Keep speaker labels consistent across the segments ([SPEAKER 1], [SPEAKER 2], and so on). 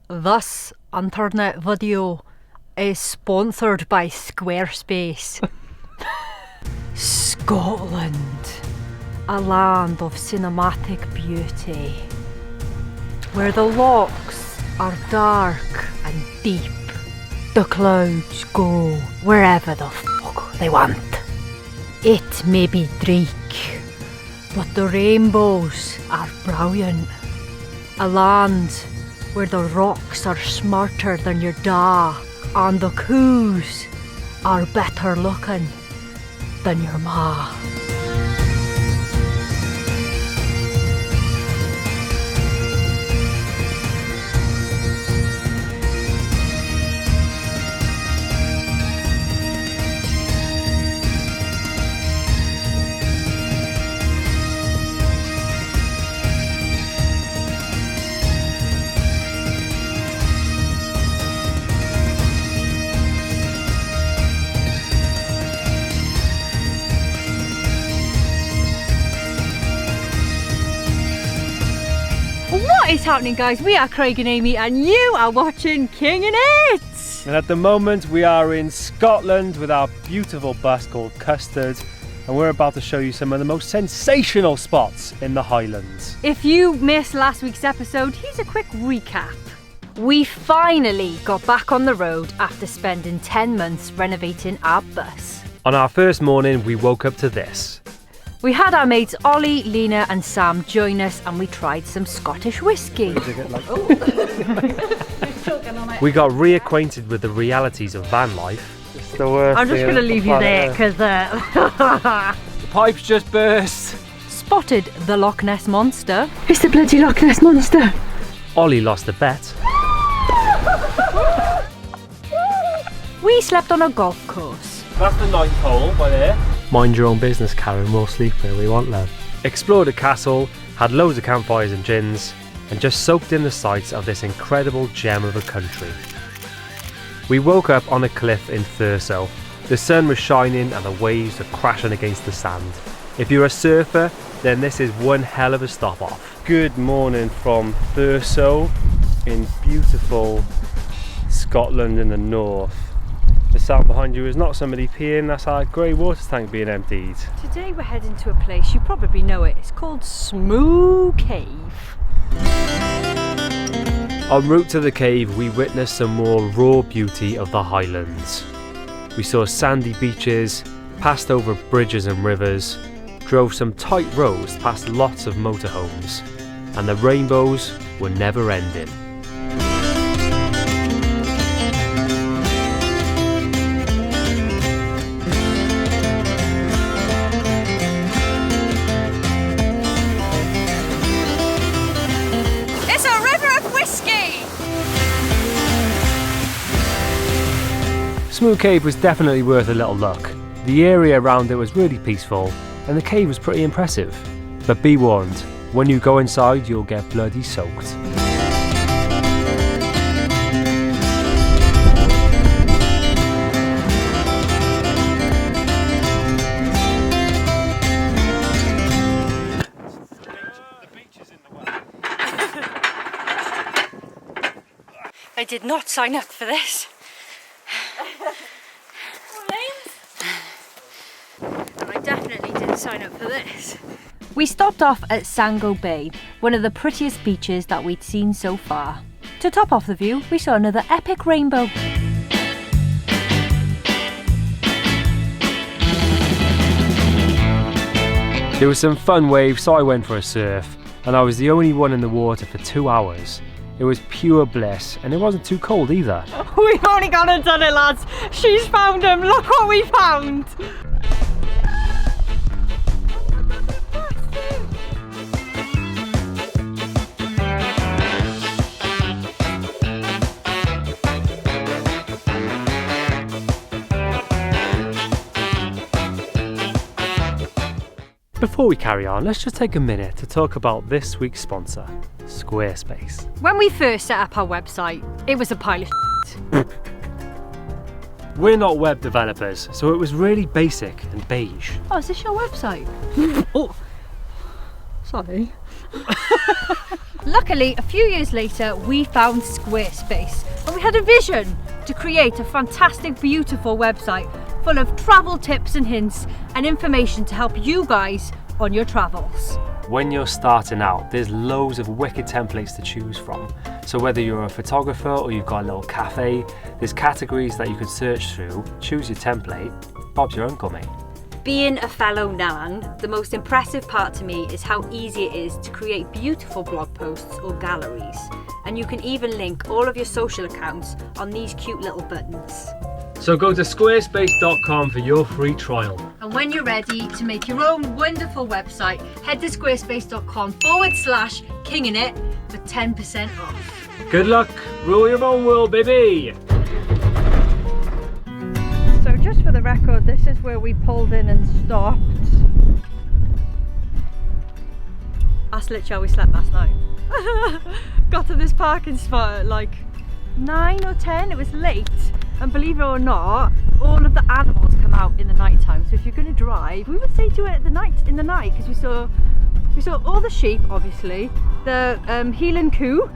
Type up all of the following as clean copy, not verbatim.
[SPEAKER 1] This internet video is sponsored by Squarespace. Scotland, a land of cinematic beauty, where the lochs are dark and deep. The clouds go wherever the fuck they want. It may be dreich, but the rainbows are brilliant. A land where the rocks are smarter than your da, and the coos are better looking than your ma. What is happening, guys? We are Craig and Amy and you are watching King and It!
[SPEAKER 2] And at the moment we are in Scotland with our beautiful bus called Custard, and we're about to show you some of the most sensational spots in the Highlands.
[SPEAKER 1] If you missed last week's episode, here's a quick recap. We finally got back on the road after spending 10 months renovating our bus.
[SPEAKER 2] On our first morning we woke up to this.
[SPEAKER 1] We had our mates Ollie, Lena and Sam join us and we tried some Scottish whiskey.
[SPEAKER 2] We got reacquainted with the realities of van life. It's the worst.
[SPEAKER 1] I'm just going to leave you there because
[SPEAKER 2] the pipes just burst.
[SPEAKER 1] Spotted the Loch Ness Monster. It's the bloody Loch Ness Monster.
[SPEAKER 2] Ollie lost a bet.
[SPEAKER 1] We slept on a golf course.
[SPEAKER 2] That's the 9th hole by there. Mind your own business, Karen, we'll sleep where we want, love. Explored a castle, had loads of campfires and gins, and just soaked in the sights of this incredible gem of a country. We woke up on a cliff in Thurso. The sun was shining and the waves were crashing against the sand. If you're a surfer, then this is one hell of a stop off. Good morning from Thurso in beautiful Scotland in the north. The sound behind you is not somebody peeing, that's our grey water tank being emptied.
[SPEAKER 1] Today we're heading to a place, you probably know it, it's called Smoo Cave.
[SPEAKER 2] En route to the cave we witnessed some more raw beauty of the Highlands. We saw sandy beaches, passed over bridges and rivers, drove some tight roads past lots of motorhomes, and the rainbows were never ending. Smoo Cave was definitely worth a little look. The area around it was really peaceful and the cave was pretty impressive. But be warned, when you go inside you'll get bloody soaked.
[SPEAKER 1] I did not sign up for this. And I definitely didn't sign up for this. We stopped off at Sango Bay, one of the prettiest beaches that we'd seen so far. To top off the view, we saw another epic rainbow.
[SPEAKER 2] There was some fun waves, so I went for a surf, and I was the only one in the water for 2 hours. It was pure bliss, and it wasn't too cold either.
[SPEAKER 1] We've only gone and done it, lads. She's found him. Look what we found.
[SPEAKER 2] Before we carry on, let's just take a minute to talk about this week's sponsor, Squarespace.
[SPEAKER 1] When we first set up our website, it was a pile of shit.
[SPEAKER 2] We're not web developers, so it was really basic and beige.
[SPEAKER 1] Oh, is this your website? Oh, sorry. Luckily, a few years later, we found Squarespace, and we had a vision to create a fantastic, beautiful website full of travel tips and hints and information to help you guys on your travels.
[SPEAKER 2] When you're starting out, there's loads of wicked templates to choose from. So whether you're a photographer or you've got a little cafe, there's categories that you could search through, choose your template, Bob's your uncle, mate.
[SPEAKER 1] Being a fellow Nan, the most impressive part to me is how easy it is to create beautiful blog posts or galleries. And you can even link all of your social accounts on these cute little buttons.
[SPEAKER 2] So go to squarespace.com for your free trial.
[SPEAKER 1] And when you're ready to make your own wonderful website, head to squarespace.com/kingingit for 10% off.
[SPEAKER 2] Good luck, rule your own world, baby!
[SPEAKER 1] So just for the record, this is where we pulled in and stopped. That's literally how we slept last night. Got to this parking spot at like 9 or 10, it was late. And believe it or not, all of the animals come out in the night time. So if you're going to drive, we would say do it in the night, because we saw all the sheep, obviously, the Highland coo,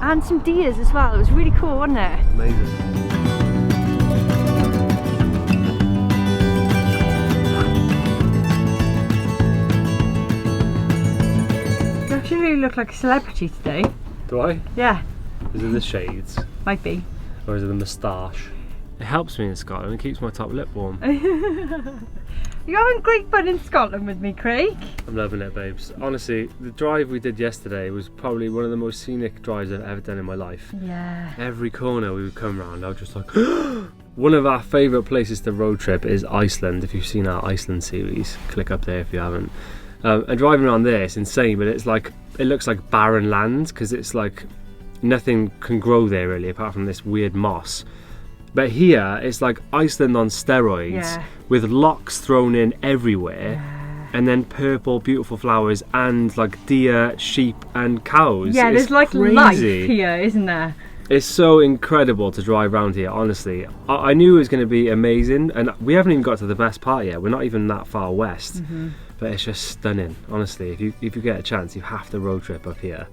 [SPEAKER 1] and some deers as well. It was really cool, wasn't it?
[SPEAKER 2] Amazing.
[SPEAKER 1] You actually really look like a celebrity today.
[SPEAKER 2] Do I?
[SPEAKER 1] Yeah.
[SPEAKER 2] Is it the shades?
[SPEAKER 1] Might be.
[SPEAKER 2] Or is it the moustache? It helps me in Scotland, it keeps my top lip warm.
[SPEAKER 1] You're having great fun in Scotland with me, Craig.
[SPEAKER 2] I'm loving it, babes. Honestly, the drive we did yesterday was probably one of the most scenic drives I've ever done in my life.
[SPEAKER 1] Yeah.
[SPEAKER 2] Every corner we would come round, I was just like, one of our favourite places to road trip is Iceland. If you've seen our Iceland series, click up there if you haven't. And driving around there, it's insane, but it's like, it looks like barren land, because it's like, nothing can grow there really, apart from this weird moss. But here, it's like Iceland on steroids, with locks thrown in everywhere, and then purple, beautiful flowers, and like deer, sheep, and cows.
[SPEAKER 1] Yeah,
[SPEAKER 2] it's
[SPEAKER 1] there's like
[SPEAKER 2] crazy.
[SPEAKER 1] life here, isn't there?
[SPEAKER 2] It's so incredible to drive around here, honestly. I knew it was going to be amazing, and we haven't even got to the best part yet. We're not even that far west, but it's just stunning, honestly. If you get a chance, you have to road trip up here.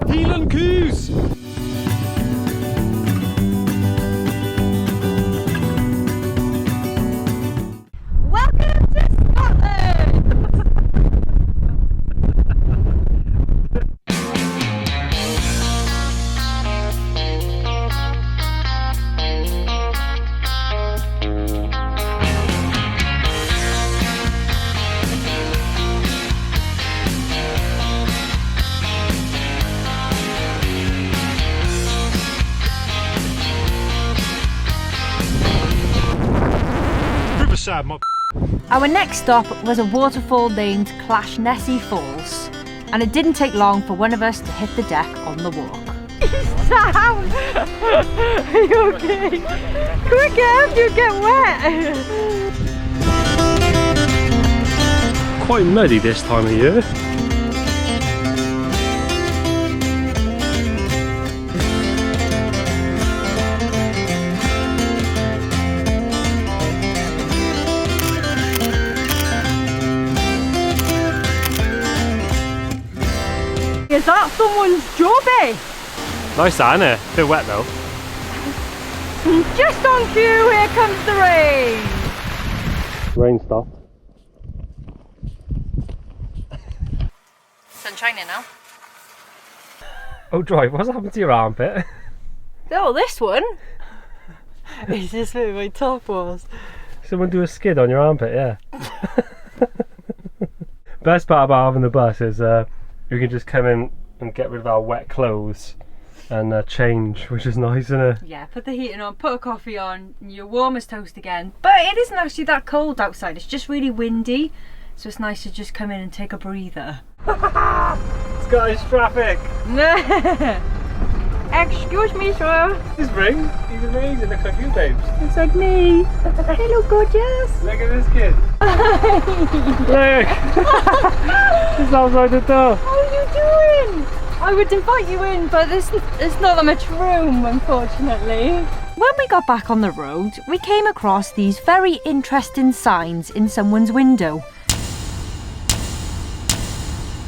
[SPEAKER 2] Highland coos!
[SPEAKER 1] Welcome to Scotland! Our next stop was a waterfall named Clashnessie Falls, and it didn't take long for one of us to hit the deck on the walk. Sam! Are you okay? Quick out, you get wet!
[SPEAKER 2] Quite muddy this time of year.
[SPEAKER 1] Is that someone's jobby?
[SPEAKER 2] Nice that, innit? Bit wet though.
[SPEAKER 1] Just on cue, here comes the rain!
[SPEAKER 2] Rain stopped.
[SPEAKER 1] Sun shining now.
[SPEAKER 2] Oh, Drive, what's happened to your armpit?
[SPEAKER 1] Oh, this one? Is this where my top was?
[SPEAKER 2] Someone do a skid on your armpit, yeah. Best part about having the bus is we can just come in and get rid of our wet clothes and change, which is nice, isn't it?
[SPEAKER 1] Yeah, put the heating on, put a coffee on, and you're warm as toast again. But it isn't actually that cold outside, it's just really windy, so it's nice to just come in and take a breather.
[SPEAKER 2] Scottish traffic!
[SPEAKER 1] Excuse me, sir.
[SPEAKER 2] This ring, he's amazing, looks like you, babes.
[SPEAKER 1] Looks like me. Hello, gorgeous.
[SPEAKER 2] Look at this kid. Look! He's outside the door.
[SPEAKER 1] How are you doing? I would invite you in, but there's not that much room, unfortunately. When we got back on the road, we came across these very interesting signs in someone's window.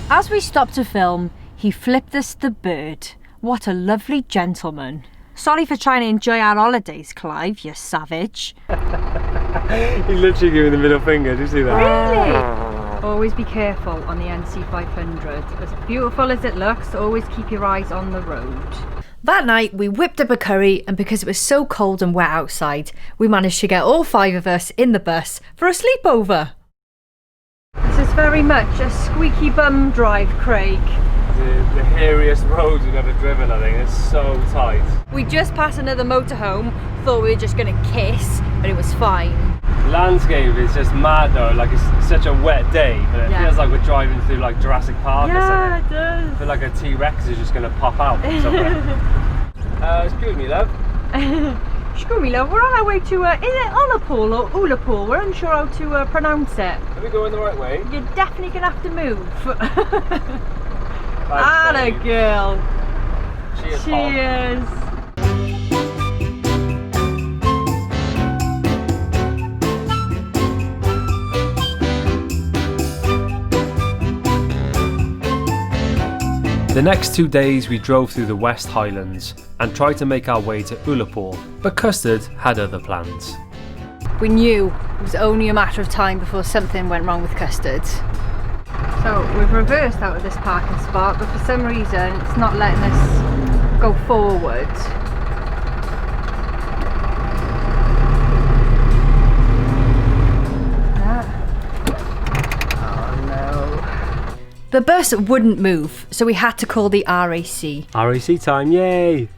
[SPEAKER 1] As we stopped to film, he flipped us the bird. What a lovely gentleman. Sorry for trying to enjoy our holidays, Clive, you savage.
[SPEAKER 2] He literally gave me the middle finger, did you see that?
[SPEAKER 1] Really? Always be careful on the NC500. As beautiful as it looks, always keep your eyes on the road. That night we whipped up a curry, and because it was so cold and wet outside, we managed to get all 5 of us in the bus for a sleepover. This is very much a squeaky bum drive, Craig.
[SPEAKER 2] The hairiest roads we've ever driven, I think. It's so tight.
[SPEAKER 1] We just passed another motorhome, thought we were just going to kiss, but it was fine.
[SPEAKER 2] The landscape is just mad though, like it's such a wet day, but it feels like we're driving through like Jurassic Park or something. It does. I feel like a T-Rex is just going to pop out somewhere. Excuse me, love.
[SPEAKER 1] Excuse me, love, we're on our way to, is it Ullapool or Ullapool? We're unsure how to pronounce it.
[SPEAKER 2] Are we going the right way?
[SPEAKER 1] You're definitely going to have to move.
[SPEAKER 2] Thanks,
[SPEAKER 1] Atta girl.
[SPEAKER 2] Cheers.
[SPEAKER 1] Cheers.
[SPEAKER 2] The next 2 days we drove through the West Highlands and tried to make our way to Ullapool, but Custard had other plans.
[SPEAKER 1] We knew it was only a matter of time before something went wrong with Custard. So we've reversed out of this parking spot, but for some reason it's not letting us go forward. Oh no. The bus wouldn't move, so we had to call the RAC.
[SPEAKER 2] RAC time, yay!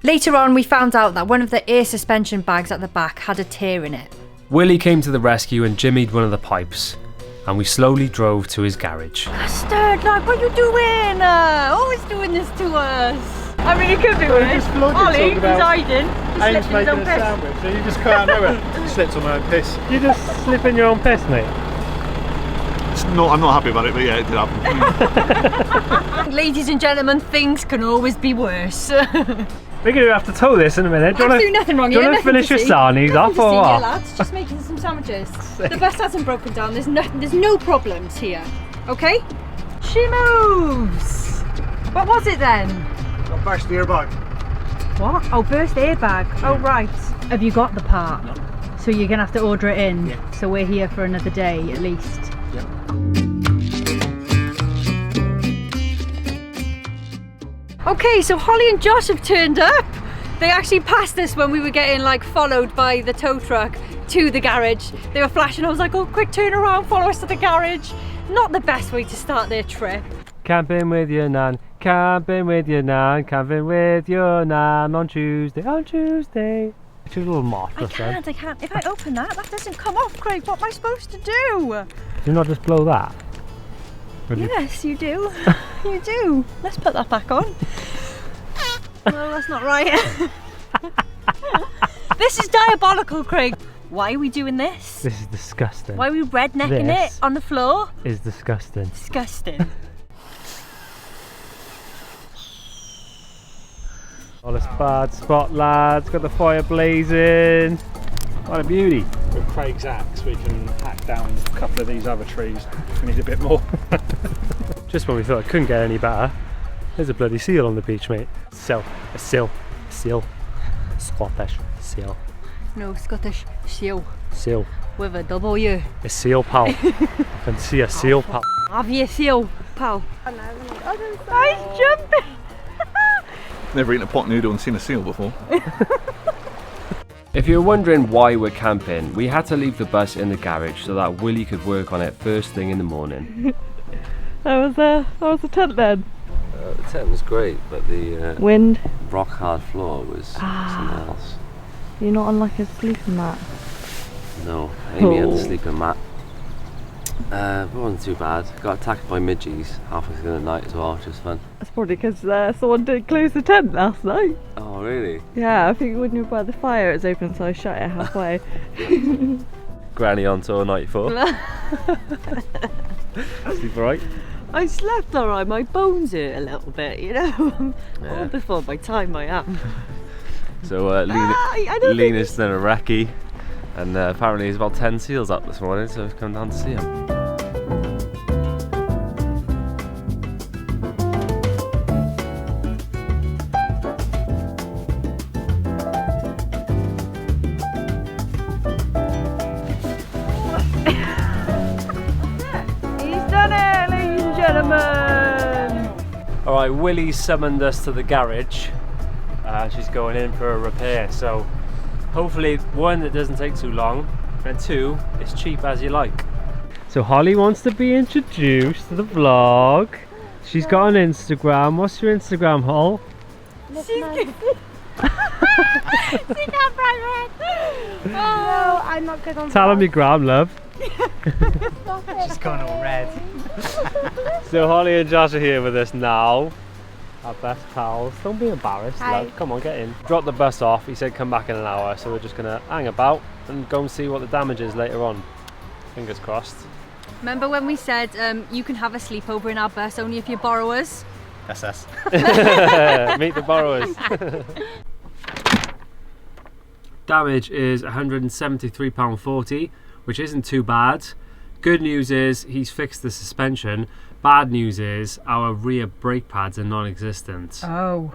[SPEAKER 1] Later on we found out that one of the air suspension bags at the back had a tear in it.
[SPEAKER 2] Willie came to the rescue and jimmied one of the pipes, and we slowly drove to his garage.
[SPEAKER 1] Custard, like, what are you doing? Always doing this to us. I mean, it could be worse. Ollie, he's hiding. He slipped in his own piss.
[SPEAKER 3] Sandwich, so you just can't know it. Slipped on my own piss.
[SPEAKER 2] You just slip in your own piss, mate?
[SPEAKER 3] I'm not happy about it, but yeah, it did happen.
[SPEAKER 1] Ladies and gentlemen, things can always be worse.
[SPEAKER 2] We're going to have to tow this in a minute.
[SPEAKER 1] I'm doing nothing wrong.
[SPEAKER 2] Do you want to finish your sarnies off or what?
[SPEAKER 1] Yeah, lads, just making some sandwiches. The bus hasn't broken down. There's no problems here. Okay? She moves. What was it then?
[SPEAKER 3] Got bashed the airbag.
[SPEAKER 1] What? Oh, burst airbag. Oh, right. Have you got the part?
[SPEAKER 3] No.
[SPEAKER 1] So you're going to have to order it in?
[SPEAKER 3] Yeah.
[SPEAKER 1] So we're here for another day at least.
[SPEAKER 3] Yep.
[SPEAKER 1] Okay, so Holly and Josh have turned up. They actually passed us when we were getting like followed by the tow truck to the garage. They were flashing. I was like, oh, quick, turn around, follow us to the garage. Not the best way to start their trip.
[SPEAKER 2] Camping with your nan, camping with your nan, camping with your nan on Tuesday. It's a little moth.
[SPEAKER 1] I can't. If I open that doesn't come off, Craig. What am I supposed to do?
[SPEAKER 2] Do you not just blow that?
[SPEAKER 1] Yes, you do. You do. Let's put that back on. No, that's not right. This is diabolical, Craig. Why are we doing this?
[SPEAKER 2] This is disgusting.
[SPEAKER 1] Why are we rednecking it on the floor?
[SPEAKER 2] Is disgusting.
[SPEAKER 1] Disgusting.
[SPEAKER 2] Oh, this bad spot, lads. Got the fire blazing. What a beauty.
[SPEAKER 3] With Craig's axe, we can hack down a couple of these other trees if we need a bit more.
[SPEAKER 2] Just when we thought it couldn't get any better, there's a bloody seal on the beach, mate. A seal. Scottish seal.
[SPEAKER 1] No, Scottish seal.
[SPEAKER 2] Seal.
[SPEAKER 1] With a W.
[SPEAKER 2] A seal, pal. I can see a seal, pal.
[SPEAKER 1] Have you a seal, pal? Nice jumping.
[SPEAKER 3] Never eaten a pot noodle and seen a seal before.
[SPEAKER 2] If you're wondering why we're camping, we had to leave the bus in the garage so that Willie could work on it first thing in the morning.
[SPEAKER 1] How was the tent then?
[SPEAKER 4] The tent was great, but the
[SPEAKER 1] wind,
[SPEAKER 4] rock hard floor was something else.
[SPEAKER 1] You're not on like a sleeping mat?
[SPEAKER 4] No, Amy had the sleeping mat. It wasn't too bad. Got attacked by midgies halfway through the night as well, which was fun.
[SPEAKER 5] That's probably because someone didn't close the tent last night.
[SPEAKER 4] Oh, really?
[SPEAKER 5] Yeah, I think when you were by the fire it was open, so I shut it halfway.
[SPEAKER 2] Granny on tour 94. Sleep alright?
[SPEAKER 5] I slept alright, my bones hurt a little bit, you know.
[SPEAKER 4] Yeah.
[SPEAKER 5] All before my time I am.
[SPEAKER 4] So
[SPEAKER 5] I don't
[SPEAKER 4] Lena's done a recce, and apparently there's about 10 seals up this morning, so I've come down to see them.
[SPEAKER 5] He's done it, ladies and gentlemen!
[SPEAKER 2] Alright, Willie summoned us to the garage. She's going in for a repair, so hopefully one, it doesn't take too long, and two, it's cheap as you like. So Holly wants to be introduced to the vlog. She's got an Instagram. What's your Instagram, Hol?
[SPEAKER 6] No, I'm not good on
[SPEAKER 2] Tell him your gram, love.
[SPEAKER 7] She's gone all red.
[SPEAKER 2] So Holly and Josh are here with us now. Our best pals. Don't be embarrassed,
[SPEAKER 6] Hi.
[SPEAKER 2] love. Come on, get in. Dropped the bus off. He said come back in an hour, so we're just gonna hang about and go and see what the damage is later on. Fingers crossed.
[SPEAKER 1] Remember when we said you can have a sleepover in our bus only if you're borrowers?
[SPEAKER 7] That's us.
[SPEAKER 2] Meet the borrowers. Damage is £173.40, which isn't too bad. Good news is he's fixed the suspension. Bad news is our rear brake pads are non-existent.
[SPEAKER 1] Oh.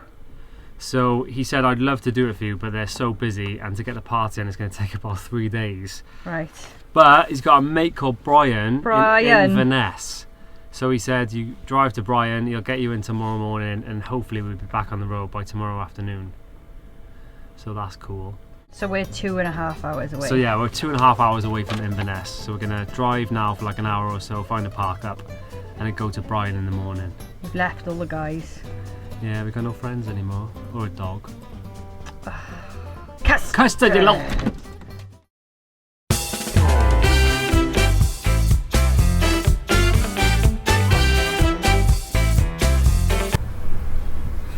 [SPEAKER 2] So he said, I'd love to do it for you, but they're so busy, and to get the parts in, it's going to take about 3 days.
[SPEAKER 1] Right.
[SPEAKER 2] But he's got a mate called Brian. In
[SPEAKER 1] Brian.
[SPEAKER 2] Inverness. So he said, you drive to Brian, he'll get you in tomorrow morning, and hopefully we'll be back on the road by tomorrow afternoon. So that's cool.
[SPEAKER 1] So we're 2.5 hours away.
[SPEAKER 2] So yeah, we're 2.5 hours away from Inverness. So we're going to drive now for like an hour or so, find a park up, and then go to Brian in the morning.
[SPEAKER 1] We've left all the guys.
[SPEAKER 2] Yeah, we've got no friends anymore. Or a dog.
[SPEAKER 1] Custard,
[SPEAKER 2] you lot!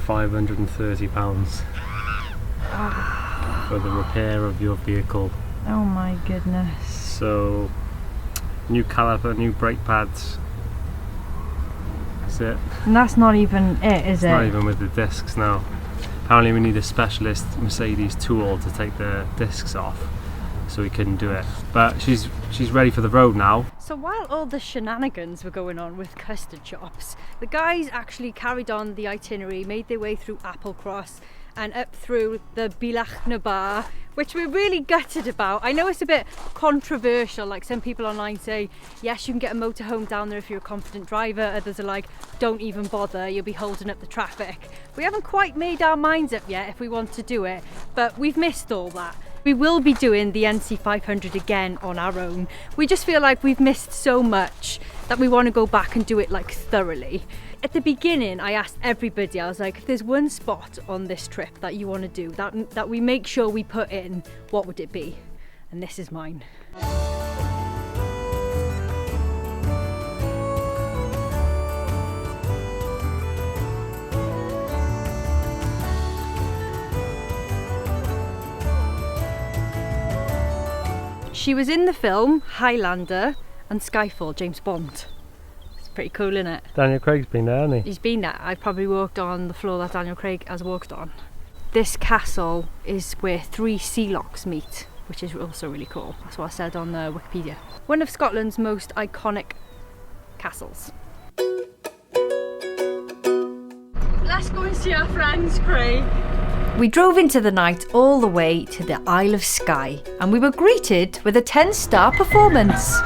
[SPEAKER 2] £530 for the repair of your vehicle.
[SPEAKER 1] Oh my goodness.
[SPEAKER 2] So, new caliper, new brake pads. That's it.
[SPEAKER 1] And that's not even it, is
[SPEAKER 2] It's
[SPEAKER 1] it?
[SPEAKER 2] not even with the discs now. Apparently we need a specialist Mercedes tool to take the discs off, so we couldn't do it. But she's ready for the road now.
[SPEAKER 1] So while all the shenanigans were going on with custard shops, the guys actually carried on the itinerary, made their way through Applecross and up through the Bilach Bar, which we're really gutted about. I know it's a bit controversial, like some people online say, yes, you can get a motorhome down there if you're a confident driver. Others are like, don't even bother, you'll be holding up the traffic. We haven't quite made our minds up yet if we want to do it, but we've missed all that. We will be doing the NC 500 again on our own. We just feel like we've missed so much that we want to go back and do it like thoroughly. At the beginning, I asked everybody, I was like, if there's one spot on this trip that you want to do, that we make sure we put in, what would it be? And this is mine. She was in the film Highlander and Skyfall, James Bond. It's pretty cool, isn't it?
[SPEAKER 2] Daniel Craig's been there, hasn't he?
[SPEAKER 1] He's been there. I've probably walked on the floor that Daniel Craig has walked on. This castle is where 3 sea locks meet, which is also really cool. That's what I said on Wikipedia. One of Scotland's most iconic castles. Let's go and see our friends, Craig. We drove into the night all the way to the Isle of Skye, and we were greeted with a 10-star performance.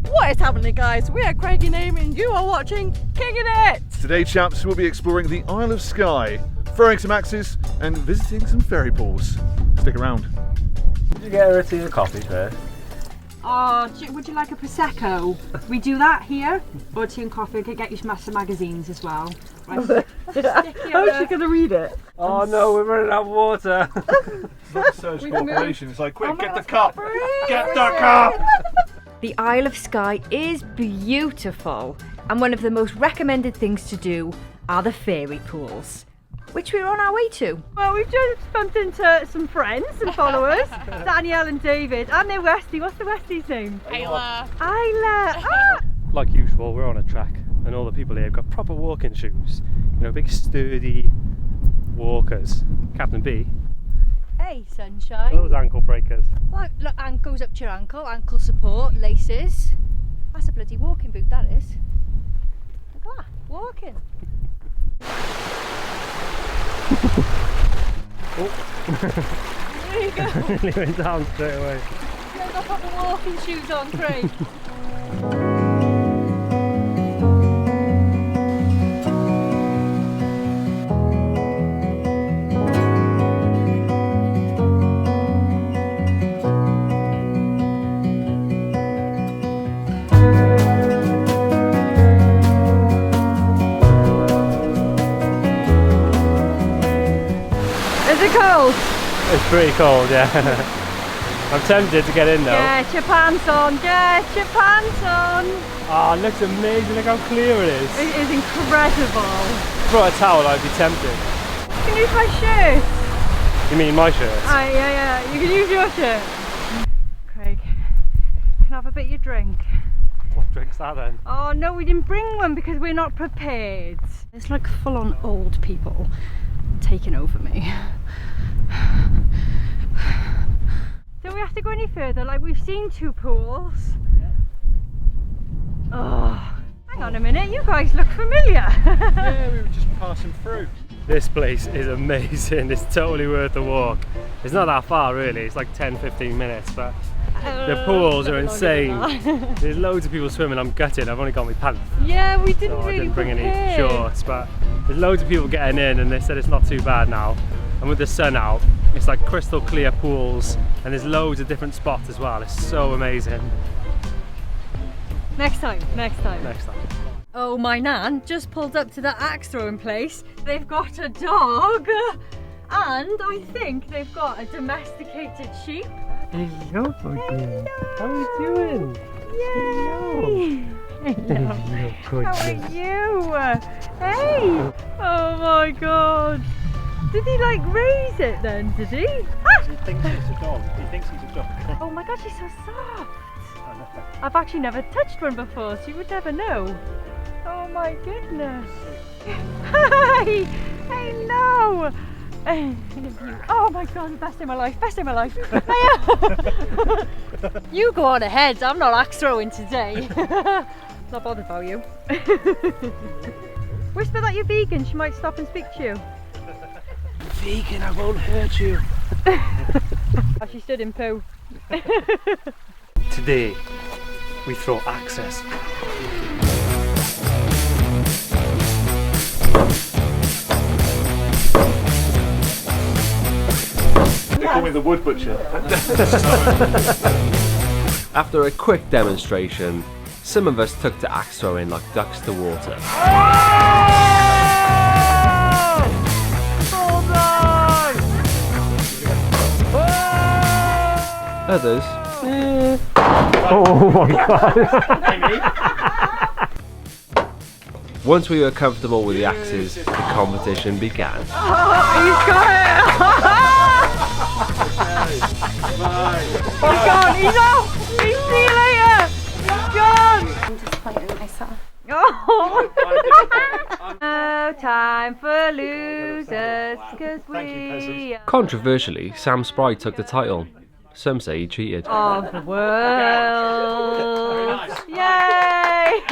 [SPEAKER 5] What is happening, guys? We are Craig and Amy and you are watching Kicking It!
[SPEAKER 3] Today, chaps, we'll be exploring the Isle of Skye, throwing some axes and visiting some ferry pools. Stick around.
[SPEAKER 2] Did you get her a tea and coffee first?
[SPEAKER 1] Oh, would you like a Prosecco? We do that here. Or tea and coffee. I could get you some magazines as well. Right.
[SPEAKER 5] How's she gonna read it?
[SPEAKER 2] Oh no, we're running out of water.
[SPEAKER 3] Search corporation. It's like, quick, get the cup! Get the cup!
[SPEAKER 1] The Isle of Skye is beautiful, and one of the most recommended things to do are the fairy pools, which we're on our way to.
[SPEAKER 5] Well, we've just bumped into some friends and followers, Danielle and David, and their Westie. What's the Westie's name?
[SPEAKER 6] Isla.
[SPEAKER 5] Isla. Ah!
[SPEAKER 2] Like usual, we're on a track, and all the people here have got proper walking shoes. You know, big sturdy walkers. Captain B,
[SPEAKER 6] Hey, sunshine.
[SPEAKER 2] those ankle breakers.
[SPEAKER 6] Look, goes up to your ankle support, laces. That's a bloody walking boot, that is. Look at that, walking. There you go.
[SPEAKER 2] Nearly went down straight away.
[SPEAKER 6] Yeah, got proper walking shoes on, Craig.
[SPEAKER 5] Is it cold?
[SPEAKER 2] It's pretty cold, yeah. I'm tempted to get in though.
[SPEAKER 5] Get your pants on, get your pants on.
[SPEAKER 2] Oh, it looks amazing, look how clear it is.
[SPEAKER 5] It is incredible.
[SPEAKER 2] If I brought a towel, I'd be tempted.
[SPEAKER 5] You can use my shirt.
[SPEAKER 2] You mean my shirt?
[SPEAKER 5] Yeah, you can use your shirt. Craig, can I have a bit of your drink?
[SPEAKER 2] What drink's that then?
[SPEAKER 5] Oh no, we didn't bring one because we're not prepared. It's like full on old people taking over me. Don't we have to go any further? Like, we've seen 2 pools. Oh, hang on a minute, you guys look familiar.
[SPEAKER 3] Yeah, we were just passing through.
[SPEAKER 2] This place is amazing, it's totally worth the walk. It's not that far really, it's like 10-15 minutes, but the pools are insane. There's loads of people swimming, I'm gutted, I've only got my pants.
[SPEAKER 5] Yeah, we didn't
[SPEAKER 2] So I
[SPEAKER 5] really
[SPEAKER 2] didn't bring any
[SPEAKER 5] prepare.
[SPEAKER 2] shorts, but there's loads of people getting in and they said it's not too bad now. And with the sun out, it's like crystal clear pools and there's loads of different spots as well. It's so amazing.
[SPEAKER 5] Next time.
[SPEAKER 2] Next time.
[SPEAKER 5] Oh, my nan just pulled up to the axe throwing place. They've got a dog and I think they've got a domesticated sheep.
[SPEAKER 2] Hello, buddy. How are you doing?
[SPEAKER 5] Yay!
[SPEAKER 2] Hello,
[SPEAKER 5] How are you? Hey! Oh my god! Did he like raise it then, did he? Ah!
[SPEAKER 7] He thinks he's a dog. He thinks he's a dog.
[SPEAKER 5] Oh my god, she's so soft! I've actually never touched one before, so you would never know. Oh my goodness! Hi! Hello! Oh my god, best day of my life, best day of my life. You go on ahead, I'm not axe throwing today. Not bothered about you. Whisper that you're vegan, she might stop and speak to you.
[SPEAKER 2] Vegan, I won't hurt you.
[SPEAKER 5] Oh, she stood in poo.
[SPEAKER 2] Today, we throw axes.
[SPEAKER 3] They call me the wood butcher.
[SPEAKER 4] After a quick demonstration, some of us took to axe throwing like ducks to water. Others,
[SPEAKER 2] Oh my god.
[SPEAKER 4] once we were comfortable with the axes, the competition began.
[SPEAKER 5] He's got it! He's gone, he's off! See you later! He's gone!
[SPEAKER 6] I'm disappointed in myself.
[SPEAKER 5] Oh. No time for losers, cause we are
[SPEAKER 4] Controversially, Sam Spry took the title. Some say he cheated.
[SPEAKER 5] of the world. Yay!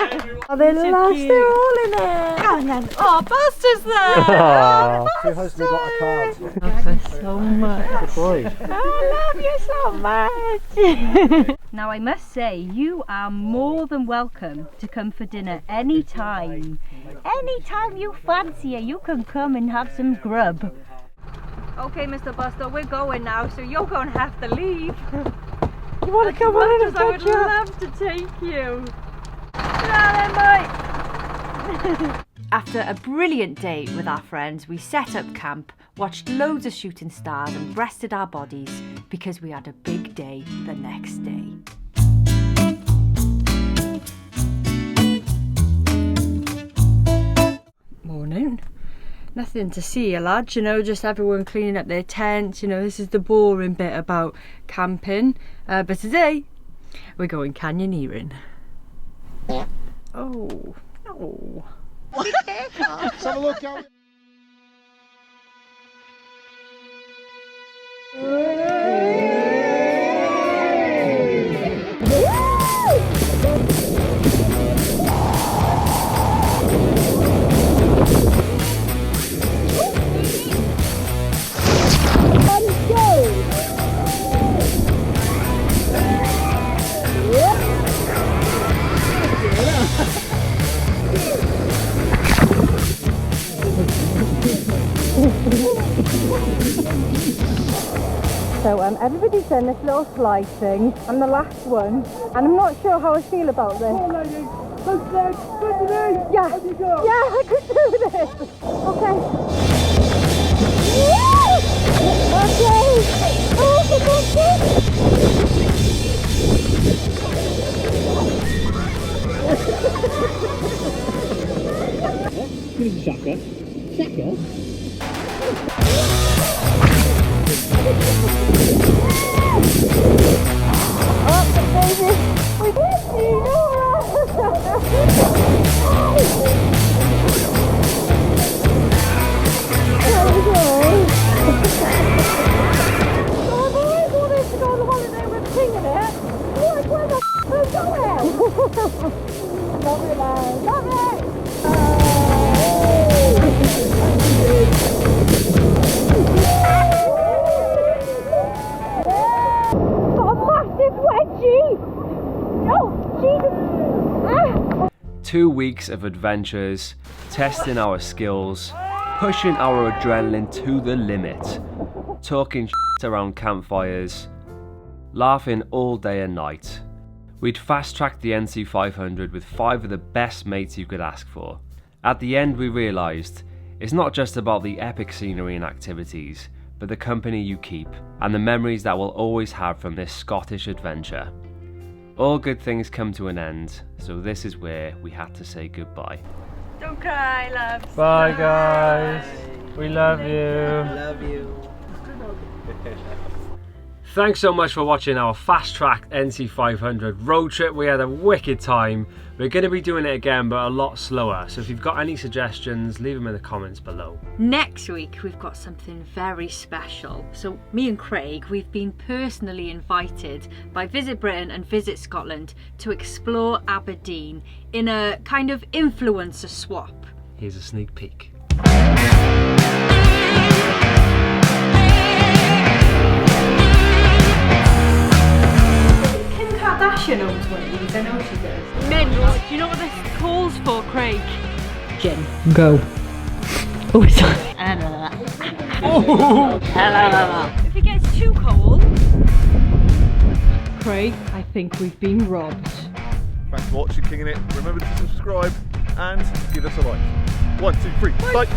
[SPEAKER 6] Oh, they lost, they're all in it.
[SPEAKER 5] Oh, Buster's there!
[SPEAKER 7] Who has me got a card?
[SPEAKER 5] Love her so much.
[SPEAKER 7] Boy.
[SPEAKER 5] I love you so much. Now I must say, you are more than welcome to come for dinner anytime. Anytime you fancy it, you can come and have some grub. Okay, Mr. Buster, we're going now, so you're going to have to leave.
[SPEAKER 6] You want to come on in and
[SPEAKER 5] I would
[SPEAKER 6] touch you?
[SPEAKER 5] love to take you. Yeah, then, mate.
[SPEAKER 1] After a brilliant day with our friends, we set up camp, watched loads of shooting stars and rested our bodies because we had a big day the next day. morning. Nothing to see here, lads, you know, just everyone cleaning up their tents. You know, this is the boring bit about camping. But today, we're going canyoneering. Oh, no.
[SPEAKER 3] Let's have a look out.
[SPEAKER 5] So everybody's done this little slide thing. I'm the last one, and I'm not sure how I feel about this. Yeah, I could do this. Okay. Okay. Oh, for God's sake. Oh, baby, we did see There we go. I've always wanted to go on holiday with King in it. Like, where the f*** are we going? Love it, man. Love it. Oh,
[SPEAKER 4] 2 weeks of adventures, testing our skills, pushing our adrenaline to the limit, talking shit around campfires, laughing all day and night. We'd fast-tracked the NC500 with 5 of the best mates you could ask for. At the end we realised it's not just about the epic scenery and activities, but the company you keep and the memories that we'll always have from this Scottish adventure. All good things come to an end, so this is where we had to say goodbye.
[SPEAKER 5] don't cry, loves.
[SPEAKER 2] Bye guys. We love you.
[SPEAKER 4] Love you.
[SPEAKER 2] Thanks so much for watching our fast-tracked NC500 road trip. We had a wicked time. We're going to be doing it again, but a lot slower. So if you've got any suggestions, leave them in the comments below.
[SPEAKER 5] Next week we've got something very special. So me and Craig, we've been personally invited by Visit Britain and Visit Scotland to explore Aberdeen in a kind of influencer swap.
[SPEAKER 2] Here's a sneak peek.
[SPEAKER 5] Kardashian owns one of these, I know she does. Mental. Do you know what this calls for, Craig? Gin.
[SPEAKER 1] Go. Oh, it's on.
[SPEAKER 5] If it gets too cold.
[SPEAKER 1] Craig, I think we've been robbed.
[SPEAKER 3] Thanks for watching King in It. Remember to subscribe and give us a like. 1, 2, 3, bye.